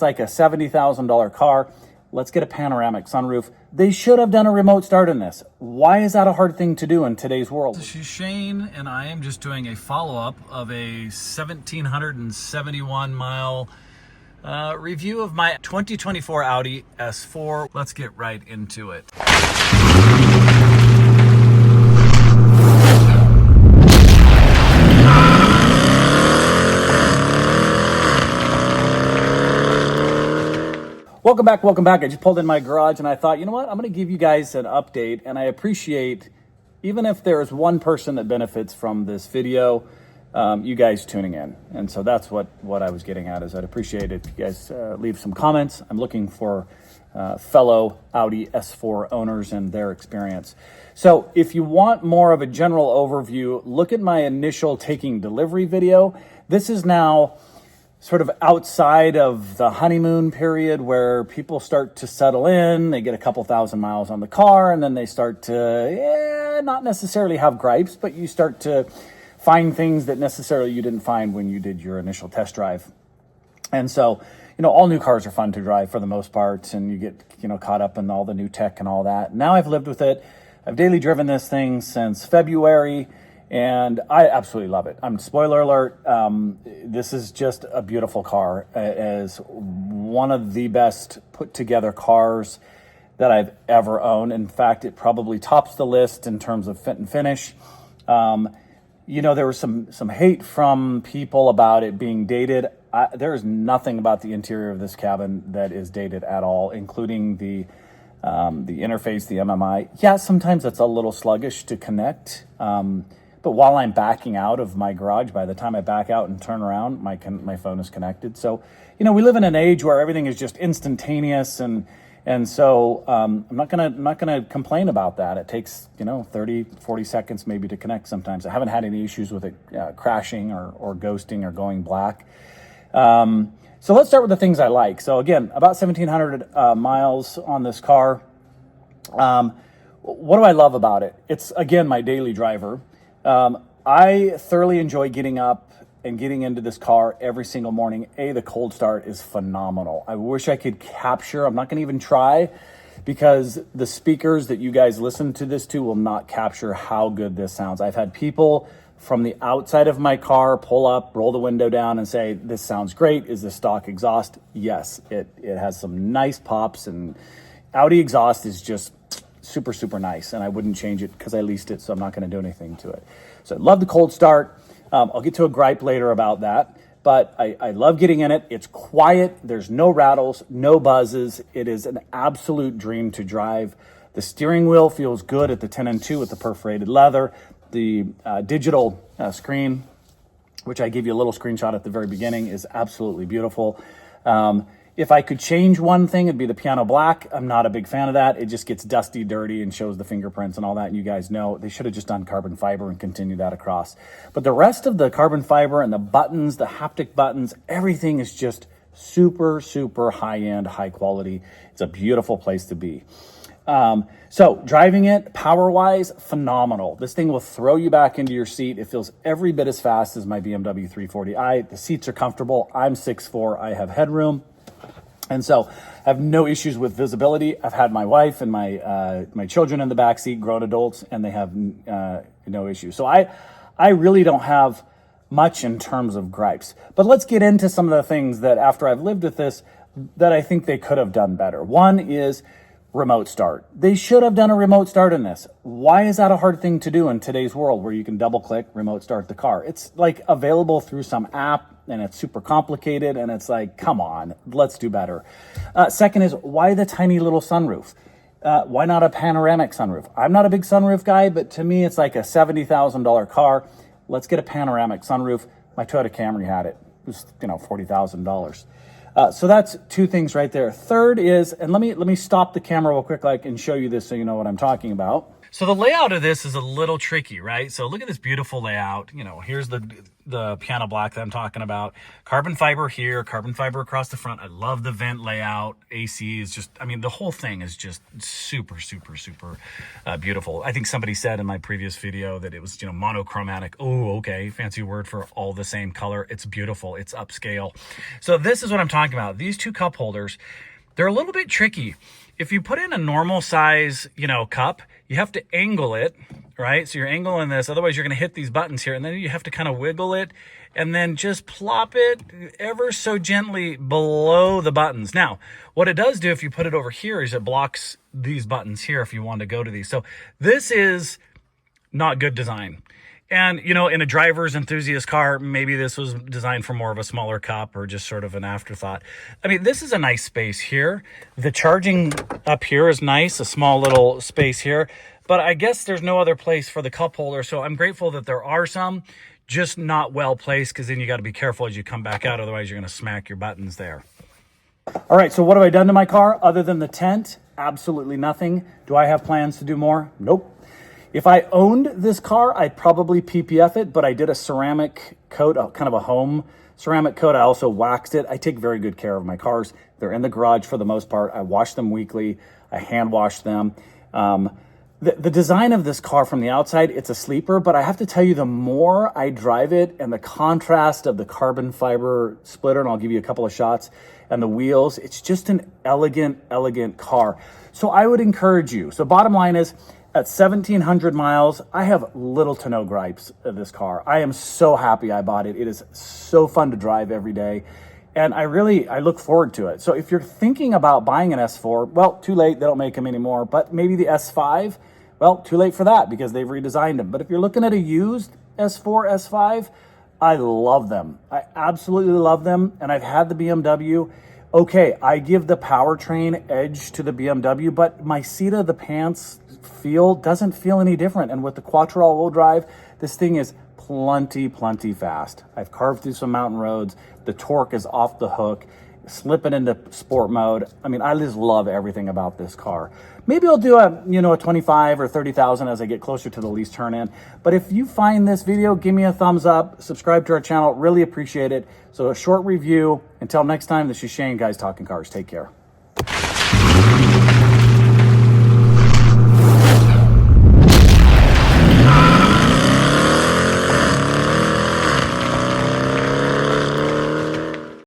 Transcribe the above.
like a $70,000 car. Let's get a panoramic sunroof. They should have done a remote start in this. Why is that a hard thing to do in today's world? This is Shane, and I am just doing a follow-up of a 1,771 mile review of my 2024 Audi S4. Let's get right into it. Welcome back, welcome back. I just pulled in my garage and I thought, you know what? I'm going to give you guys an update, and I appreciate, even if there's one person that benefits from this video, you guys tuning in. And so that's what I was getting at, is I'd appreciate it if you guys leave some comments. I'm looking for fellow Audi S4 owners and their experience. So if you want more of a general overview, look at my initial taking delivery video. This is now sort of outside of the honeymoon period where people start to settle in, they get a couple thousand miles on the car, and then they start to, not necessarily have gripes, but you start to find things that necessarily you didn't find when you did your initial test drive. And so, all new cars are fun to drive for the most part, and you get, caught up in all the new tech and all that. Now I've lived with it. I've daily driven this thing since February, and I absolutely love it. Spoiler alert, this is just a beautiful car. It is one of the best put together cars that I've ever owned. In fact, it probably tops the list in terms of fit and finish. There was some hate from people about it being dated. There is nothing about the interior of this cabin that is dated at all, including the interface, the MMI. Yeah, sometimes it's a little sluggish to connect. But while I'm backing out of my garage, by the time I back out and turn around, my phone is connected. So, we live in an age where everything is just instantaneous, and so I'm not gonna complain about that. It takes 30, 40 seconds maybe to connect sometimes. I haven't had any issues with it crashing or ghosting or going black. So let's start with the things I like. So again, about 1,700 miles on this car. What do I love about it? It's, again, my daily driver. I thoroughly enjoy getting up and getting into this car every single morning. The cold start is phenomenal. I wish I could capture, I'm not going to even try, because the speakers that you guys listen to this to will not capture how good this sounds. I've had people from the outside of my car pull up, roll the window down and say, this sounds great. Is this stock exhaust? Yes, it has some nice pops, and Audi exhaust is just super, super nice, and I wouldn't change it because I leased it, so I'm not going to do anything to it. So I love the cold start. I'll get to a gripe later about that, but I love getting in it. It's quiet. There's no rattles, no buzzes. It is an absolute dream to drive. The steering wheel feels good at the 10 and 2 with the perforated leather. The digital screen, which I gave you a little screenshot at the very beginning, is absolutely beautiful. If I could change one thing, it'd be the piano black. I'm not a big fan of that. It just gets dusty, dirty, and shows the fingerprints and all that. And you guys know they should have just done carbon fiber and continued that across. But the rest of the carbon fiber and the buttons, the haptic buttons, everything is just super, super high-end, high quality. It's a beautiful place to be. So driving it power-wise, phenomenal. This thing will throw you back into your seat. It feels every bit as fast as my BMW 340i. The seats are comfortable. I'm 6'4". I have headroom. And so I have no issues with visibility. I've had my wife and my children in the back seat, grown adults, and they have no issues. So I really don't have much in terms of gripes. But let's get into some of the things that, after I've lived with this, that I think they could have done better. One is remote start. They should have done a remote start in this. Why is that a hard thing to do in today's world where you can double click, remote start the car? It's like available through some app, and it's super complicated, and it's like, come on, let's do better. Second is, why the tiny little sunroof? Why not a panoramic sunroof? I'm not a big sunroof guy, but to me, it's like a $70,000 car. Let's get a panoramic sunroof. My Toyota Camry had it. It was, $40,000. So that's two things right there. Third is, and let me stop the camera real quick, and show you this so you know what I'm talking about. So the layout of this is a little tricky, right? So look at this beautiful layout. You know, here's the piano black that I'm talking about. Carbon fiber here, carbon fiber across the front. I love the vent layout. AC is just, I mean, the whole thing is just super, super, super beautiful. I think somebody said in my previous video that it was, you know, monochromatic. Oh, okay, fancy word for all the same color. It's beautiful. It's upscale. So this is what I'm talking about. These two cup holders, they're a little bit tricky. If you put in a normal size, you know, cup, you have to angle it, right? So you're angling this, otherwise you're gonna hit these buttons here, and then you have to kind of wiggle it and then just plop it ever so gently below the buttons. Now, what it does do if you put it over here is it blocks these buttons here if you want to go to these. So this is not good design. And, you know, in a driver's enthusiast car, maybe this was designed for more of a smaller cup or just sort of an afterthought. I mean, this is a nice space here. The charging up here is nice, a small little space here. But I guess there's no other place for the cup holder. So I'm grateful that there are some, just not well placed, because then you got to be careful as you come back out. Otherwise, you're going to smack your buttons there. All right, so what have I done to my car other than the tent? Absolutely nothing. Do I have plans to do more? Nope. If I owned this car, I'd probably PPF it, but I did a ceramic coat, kind of a home ceramic coat. I also waxed it. I take very good care of my cars. They're in the garage for the most part. I wash them weekly. I hand wash them. The design of this car from the outside, it's a sleeper, but I have to tell you, the more I drive it and the contrast of the carbon fiber splitter, and I'll give you a couple of shots, and the wheels, it's just an elegant, elegant car. So I would encourage you. So bottom line is, at 1,700 miles, I have little to no gripes of this car. I am so happy I bought it. It is so fun to drive every day. And I look forward to it. So if you're thinking about buying an S4, well, too late, they don't make them anymore. But maybe the S5, well, too late for that because they've redesigned them. But if you're looking at a used S4, S5, I love them. I absolutely love them. And I've had the BMW. Okay, I give the powertrain edge to the BMW, but my seat of the pants doesn't feel any different. And with the quattro all-wheel drive, this thing is plenty fast. I've carved through some mountain roads. The torque is off the hook. Slipping into sport mode. I mean, I just love everything about this car. Maybe I'll do a 25 or 30,000 as I get closer to the lease turn in. But if you find this video, give me a thumbs up, subscribe to our channel, really appreciate it. So a short review. Until next time, this is Shane, Guys Talking Cars. Take care.